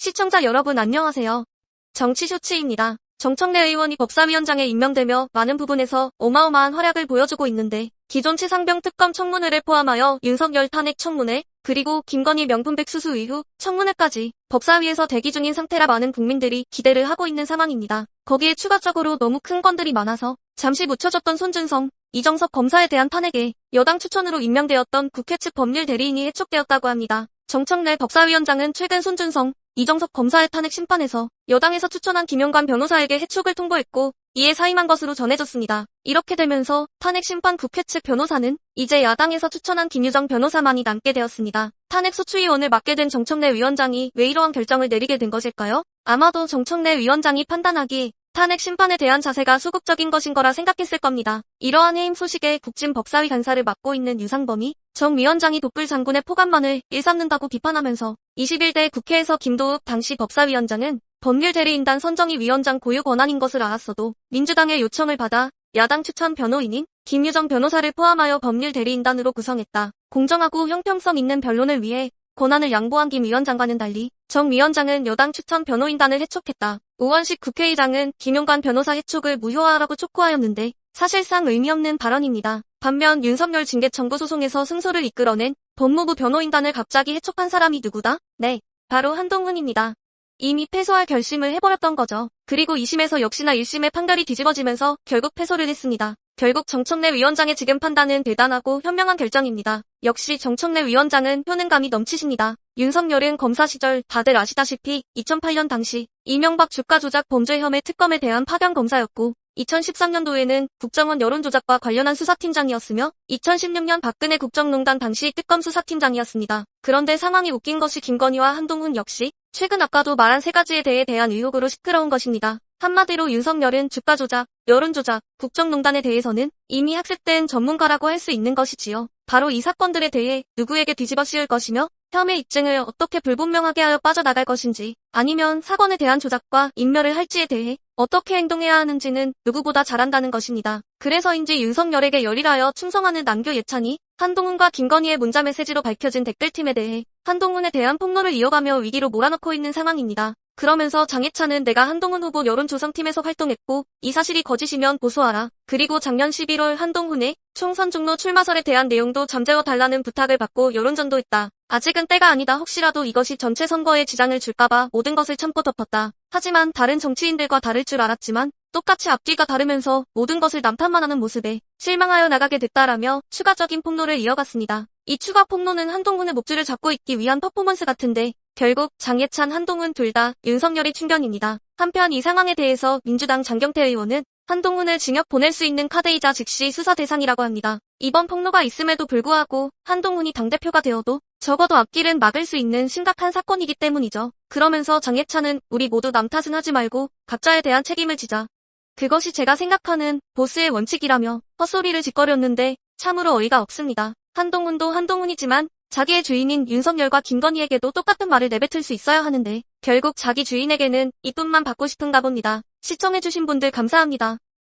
시청자 여러분 안녕하세요. 정치쇼츠입니다. 정청래 의원이 법사위원장에 임명되며 많은 부분에서 어마어마한 활약을 보여주고 있는데 기존 최상병 특검 청문회를 포함하여 윤석열 탄핵 청문회, 그리고 김건희 명품백 수수 이후 청문회까지 법사위에서 대기 중인 상태라 많은 국민들이 기대를 하고 있는 상황입니다. 거기에 추가적으로 너무 큰 건들이 많아서 잠시 묻혀졌던 손준성, 이정석 검사에 대한 탄핵에 여당 추천으로 임명되었던 국회 측 법률 대리인이 해촉되었다고 합니다. 정청래 법사위원장은 최근 손준성, 이정석 검사의 탄핵 심판에서 여당에서 추천한 김용관 변호사에게 해촉을 통보했고 이에 사임한 것으로 전해졌습니다. 이렇게 되면서 탄핵 심판 국회 측 변호사는 이제 야당에서 추천한 김유정 변호사만이 남게 되었습니다. 탄핵 소추위원을 맡게 된 정청래 위원장이 왜 이러한 결정을 내리게 된 것일까요? 아마도 정청래 위원장이 판단하기에 탄핵 심판에 대한 자세가 소극적인 것인 거라 생각했을 겁니다. 이러한 해임 소식에 국진법사위 간사를 맡고 있는 유상범이 정 위원장이 독불 장군의 포간만을 일삼는다고 비판하면서 21대 국회에서 김도읍 당시 법사위원장은 법률대리인단 선정이 위원장 고유 권한인 것을 알았어도 민주당의 요청을 받아 야당 추천 변호인인 김유정 변호사를 포함하여 법률대리인단으로 구성했다. 공정하고 형평성 있는 변론을 위해 권한을 양보한 김 위원장과는 달리 정 위원장은 여당 추천 변호인단을 해촉했다. 우원식 국회의장은 김용관 변호사 해촉을 무효화하라고 촉구하였는데 사실상 의미 없는 발언입니다. 반면 윤석열 징계 청구 소송에서 승소를 이끌어낸 법무부 변호인단을 갑자기 해촉한 사람이 누구다? 네, 바로 한동훈입니다. 이미 패소할 결심을 해버렸던 거죠. 그리고 2심에서 역시나 1심의 판결이 뒤집어지면서 결국 패소를 했습니다. 결국 정청래 위원장의 지금 판단은 대단하고 현명한 결정입니다. 역시 정청래 위원장은 효능감이 넘치십니다. 윤석열은 검사 시절 다들 아시다시피 2008년 당시 이명박 주가 조작 범죄 혐의 특검에 대한 파견 검사였고 2013년도에는 국정원 여론조작과 관련한 수사팀장이었으며 2016년 박근혜 국정농단 당시 특검 수사팀장이었습니다. 그런데 상황이 웃긴 것이 김건희와 한동훈 역시 최근 아까도 말한 세 가지에 대한 의혹으로 시끄러운 것입니다. 한마디로 윤석열은 주가 조작, 여론조작, 국정농단에 대해서는 이미 학습된 전문가라고 할 수 있는 것이지요. 바로 이 사건들에 대해 누구에게 뒤집어 씌울 것이며 혐의 입증을 어떻게 불분명하게 하여 빠져나갈 것인지 아니면 사건에 대한 조작과 인멸을 할지에 대해 어떻게 행동해야 하는지는 누구보다 잘 안다는 것입니다. 그래서인지 윤석열에게 열일하여 충성하는 남교 예찬이 한동훈과 김건희의 문자 메시지로 밝혀진 댓글팀에 대해 한동훈에 대한 폭로를 이어가며 위기로 몰아넣고 있는 상황입니다. 그러면서 장예찬은 내가 한동훈 후보 여론조성팀에서 활동했고 이 사실이 거짓이면 보소하라. 그리고 작년 11월 한동훈의 총선 종로 출마설에 대한 내용도 잠재워달라는 부탁을 받고 여론전도했다. 아직은 때가 아니다. 혹시라도 이것이 전체 선거에 지장을 줄까봐 모든 것을 참고 덮었다. 하지만 다른 정치인들과 다를 줄 알았지만 똑같이 앞뒤가 다르면서 모든 것을 남탓만 하는 모습에 실망하여 나가게 됐다라며 추가적인 폭로를 이어갔습니다. 이 추가 폭로는 한동훈의 목줄을 잡고 있기 위한 퍼포먼스 같은데 결국 장예찬, 한동훈 둘 다 윤석열이 충견입니다. 한편 이 상황에 대해서 민주당 장경태 의원은 한동훈을 징역 보낼 수 있는 카드이자 즉시 수사 대상이라고 합니다. 이번 폭로가 있음에도 불구하고 한동훈이 당대표가 되어도 적어도 앞길은 막을 수 있는 심각한 사건이기 때문이죠. 그러면서 장예찬은 우리 모두 남 탓은 하지 말고 각자에 대한 책임을 지자. 그것이 제가 생각하는 보스의 원칙이라며 헛소리를 짓거렸는데 참으로 어이가 없습니다. 한동훈도 한동훈이지만 자기의 주인인 윤석열과 김건희에게도 똑같은 말을 내뱉을 수 있어야 하는데 결국 자기 주인에게는 이쁨만 받고 싶은가 봅니다. 시청해주신 분들 감사합니다.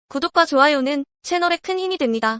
구독과 좋아요는 채널에 큰 힘이 됩니다.